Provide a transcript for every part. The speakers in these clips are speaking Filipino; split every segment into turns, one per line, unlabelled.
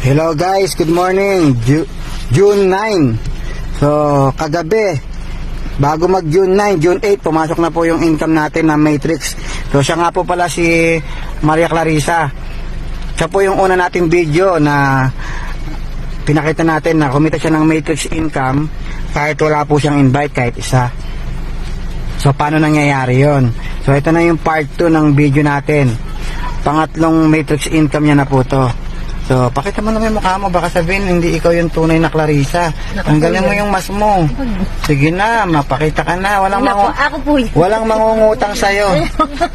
Hello guys, good morning. June 9. So, kagabi, bago mag June 9, June 8, pumasok na po yung income natin na Matrix. So, siya nga po pala si Maria Clarissa. Siya po yung una nating video na pinakita natin na kumita siya ng Matrix income kahit wala po siyang invite kahit isa. So, paano nangyayari yon? So, ito na yung part 2 ng video natin. Pangatlong Matrix income niya na po to. So, pakita mo naman yung mukha mo. Baka sabihin, hindi ikaw yung tunay na Clarissa. Tanggalin mo yung mas mo. Sige na, mapakita ka na. Walang mangungutang sa'yo.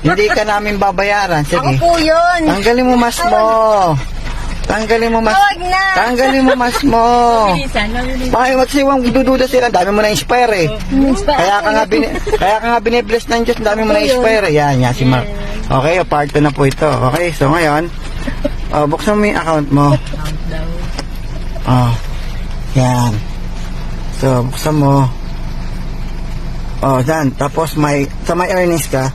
Hindi ka namin babayaran. Sige.
Ako po yun.
Tanggalin mo mas mo. Tanggalin mo mas. Tanggalin mo mas mo. Bakit magsiwang dududa sila? Dami mo na-inspire eh. Kaya ka nga binibless ng Diyos. Dami mo na-inspire. Yan, si Mark. Okay, part 2 na po ito. Okay, so ngayon, buksan mo yung account mo. Yan. So, buksan mo. Yan. Tapos may earnings ka.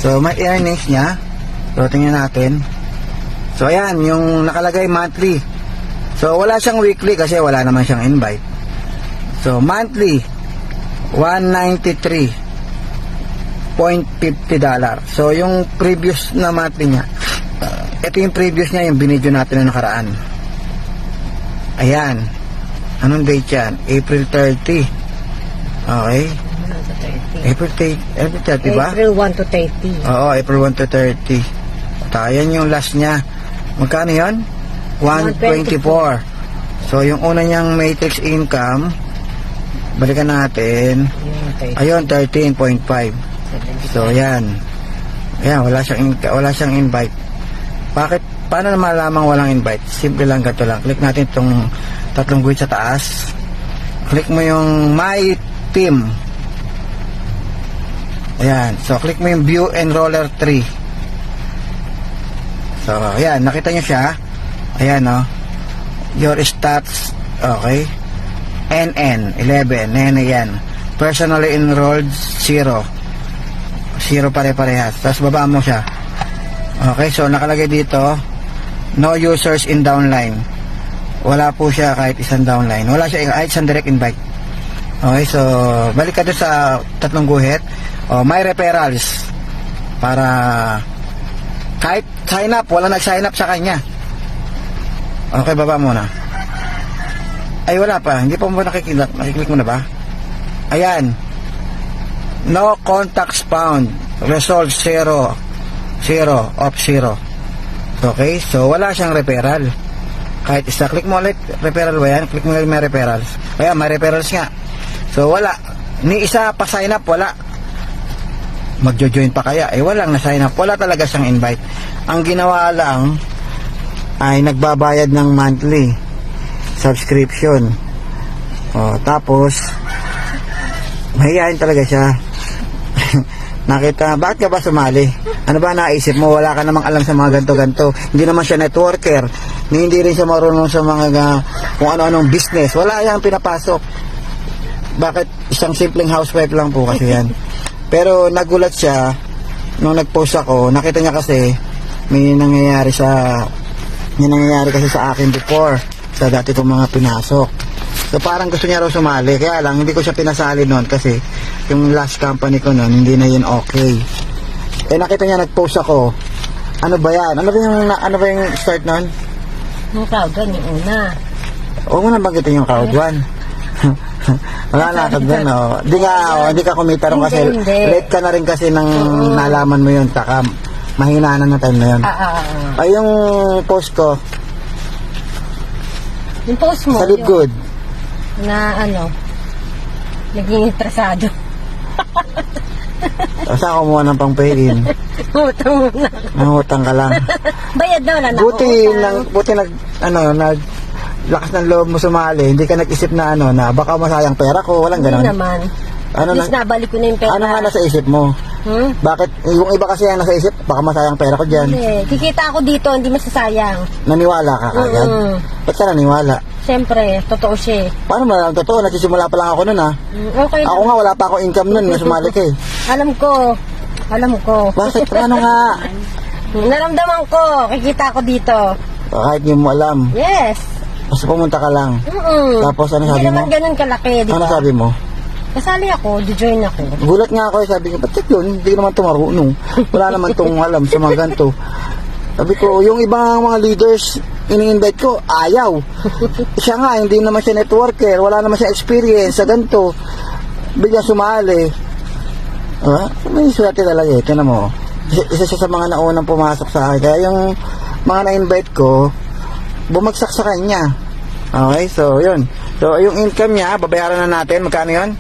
So, may earnings niya. So, tingnan natin. So, ayan, yung nakalagay monthly. So, wala siyang weekly kasi wala naman siyang invite. So, monthly, $193.50. So, yung previous na monthly niya, ito yung previous niya, yung binidyo natin na nakaraan. Ayan. Anong date yan? April 30. Okay. April 30 ba?
April 1 to 30.
Oo, April 1 to 30. Ayan yung last niya. Magkano yun? 124. So, yung una niyang matrix income, balikan natin. Ayun, 13.5. So, yan. Ayan, wala siyang invite. Bakit? Paano na malamang walang invite? Simple lang, gato lang. Click natin itong tatlong guhit sa taas. Click mo yung My Team. Ayan. So, click mo yung View Enroller 3. So, ayan. Nakita nyo siya. Ayan, no? Your stats. Okay. NN, 11. Nene yan. Personally enrolled, 0. 0 pare-parehas. Tapos baba mo siya. Okay, so nakalagay dito, no users in downline. Wala po siya kahit isang downline. Wala siya kahit isang direct invite. Okay, so balik ka doon sa tatlong guhit. My referrals. Para kahit sign up, wala nag-sign up sa kanya. Okay, baba muna. Ay, wala pa. Hindi pa mo nakikita. Nakiklik mo na ba? Ayan. No contacts found. Result 0 of 0. Okay, so wala siyang referral. Kahit isa, click mo ulit, referral ba yan? Click mo ulit may referrals. Kaya may referrals nga. So wala, ni isa pa sign up, wala. Magjo-join pa kaya? Eh walang na sign up, wala talaga siyang invite. Ang ginawa lang ay nagbabayad ng monthly subscription. Tapos mahihayin talaga siya. Nakita, bakit ka ba sumali? Ano ba naisip mo? Wala ka namang alam sa mga ganto-ganto. Hindi naman siya networker. Hindi rin siya marunong sa mga kung ano-anong business. Wala yang pinapasok. Bakit? Isang simpleng housewife lang po kasi yan. Pero nagulat siya nung nag-post ako. Nakita niya kasi may nangyayari kasi sa akin before sa dati kong mga pinasok. So parang gusto niya raw sumali, kaya lang hindi ko siya pinasali noon kasi yung last company ko noon hindi na yun okay. Eh nakita niya nag-post ako. Ano ba yan? Ano ba yung start noon?
Yung crowd 1, yung una.
Huwag mo na banggitin yung crowd 1. Wala na ka doon, Hindi ka kumita rin kasi late ka na rin kasi nang nalaman mo yun, taka mahina na time na yun. Ay yung post ko.
Yung post mo.
Sa Live Good.
Na naging interesado.
Saan kumuha ng pang-pay-in?
Utang muna.
Nangutang ka lang.
Bayad daw na.
Buti lakas ng loob mo sumali. Hindi ka nag-isip na na baka masayang pera ko. Walang ganon.
Hindi naman. At least nabalik ko na yung pera.
Ano nga nasa isip mo? Bakit? Yung iba kasi ang nasa isip, baka masayang pera ko dyan.
Hindi. Kikita ako dito, hindi masasayang.
Naniwala ka kagad? Ba't ka naniwala?
Siyempre, totoo siya.
Paano malalang totoo? Nagsisimula pa lang ako nun
Okay lang.
Ako nga, wala pa akong income nun na sumali ka eh.
Alam ko.
Bakit? Paano nga?
Naramdaman ko, kikita ko dito.
Kahit hindi mo alam.
Yes.
Basta pumunta ka lang. Tapos ano
Hindi
sabi mo?
naman ganun kalaki, di
Ano
ba?
sabi mo?
Kasali ako, join ako.
Gulat nga ako, sabi ko, ba't yun? Hindi naman ito marunong. Wala naman itong alam sa mga ganito. Sabi ko, yung ibang mga leaders, ini-invite ko, ayaw. Siya nga, hindi naman siya networker, wala naman siya experience sa ganito. Biglang sumali. May swerte talaga eh, tinan mo. Isa siya sa mga naunang pumasok sa akin. Kaya yung mga na-invite ko, bumagsak sa kanya. Okay, so yun. So yung income niya, babayaran na natin. Magkano yun?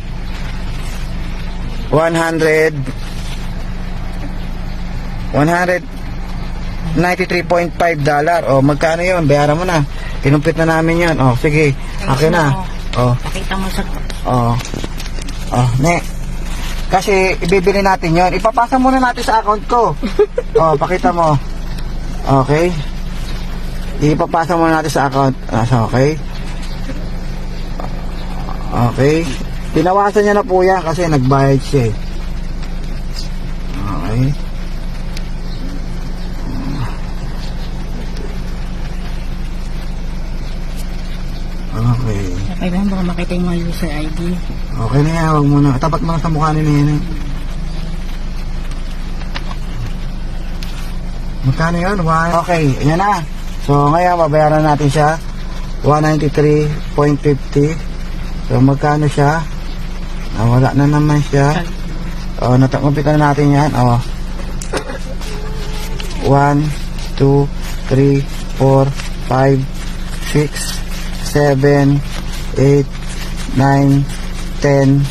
193.5 dollar. O magkano yun? Bayaran mo na. Kinumpit na namin yun. O sige, akin na. O.
Pakita mo sa...
Ne. Kasi ibibili natin yon. Ipapasa muna natin sa account ko. Pakita mo. Okay. Ipapasa muna natin sa account. Okay. Okay. Tinawasan niya na po yan kasi nagbayad siya eh. Okay. Okay.
Okay lang, baka makita yung mga user ID.
Okay na yan, huwag mo na. Tapat mo na sa mukha nila yan. Magkano yun? Okay, yan na. So ngayon, babayaran natin siya. 193.50. So magkano siya? Wala na naman siya. Natampitan na natin yan. 1, 2, 3, 4, 5, 6, 7, 8, 9, 10,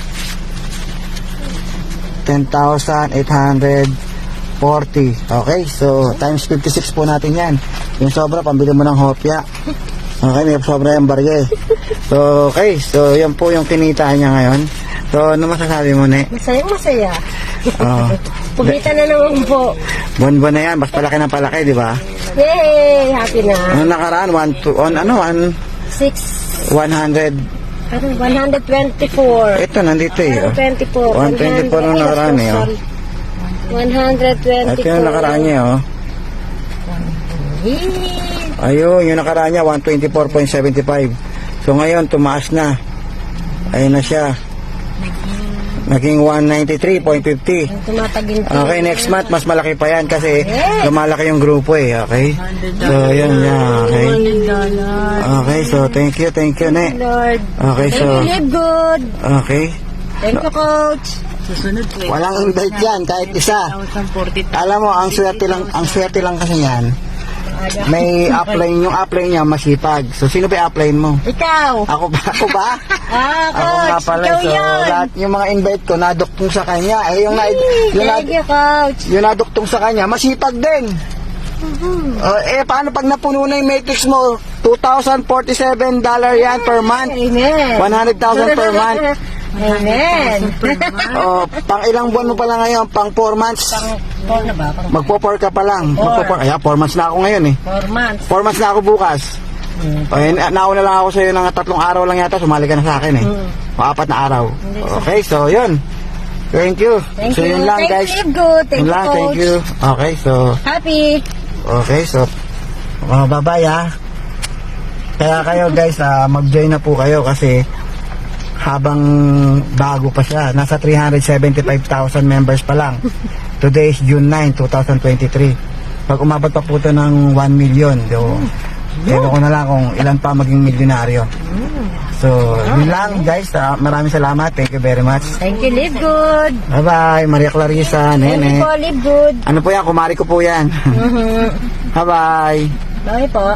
10,840. Okay, so times 56 po natin yan. Yung sobra, pambili mo ng hopya. Okay, may sobra yung barye. So, okay, so yan po yung kinita niya ngayon. So, ano masasabi mo, Ne?
Masaya. Kumita na naman po.
Buwan-buwan na yan, mas palaki na palaki, di ba?
Yay! Happy na.
Ano nakaraan? 100.
6...
100.
124.
Ito, nandito eh.
124.
124 nung nakaraan eh.
124.
Ito yung nakaraan niya, Ayun, yung nakaraan niya, 124.75. So ngayon, tumaas na. Ayun na siya. Naging 193.50.
Tumataginti.
Okay, next month, mas malaki pa yan kasi lumalaki yung grupo eh. Okay? So, yun niya. Okay? Okay, so thank you, Ne.
Lord.
Okay, so...
Thank you, live good.
Okay.
Thank you, Coach. Susunod po.
Walang invite yan, kahit isa. Alam mo, ang swerte lang kasi yan. May upline, yung upline niya masipag. So, sino ba upline mo?
Ikaw.
Ako ba? Ako nga
Coach.
pala.
Ikaw
So,
yun.
lahat yung mga invite ko, naduktong sa kanya. Yung
Thank you, Coach.
yung naduktong sa kanya, masipag din. Paano pag napuno na yung matrix mo? $2,047 yan per month.
Amen.
100,000 per month.
Amen.
Pang ilang buwan mo pala ngayon? Pang 4 months?
Pang na ba?
Magpo-4 ka pa lang. Magpo-4. 4 months na ako ngayon eh.
4 months.
4 months na ako bukas. Nauna lang ako sa'yo ng 3 araw lang yata. Sumali ka na sa akin eh. 4 na araw. Okay, so yun. Thank you. So yun lang guys.
Thank you, good. Thank
Yun
you,
lang,
Coach.
thank you. Okay, so
Happy.
okay, so bye-bye ha. Kaya kayo guys, mag-join na po kayo kasi habang bago pa siya, nasa 375,000 members pa lang. Today is June 9, 2023. Pag umabot pa po ito ng 1 million, ewan ko na lang kung ilan pa maging milyonaryo. So, yun lang guys, maraming salamat. Thank you very much.
Thank you, live good.
Bye-bye, Maria Clarissa,
Thank you
Nene.
po, live good.
Ano po yan? Kumari ko po yan. Bye-bye.
Bye po.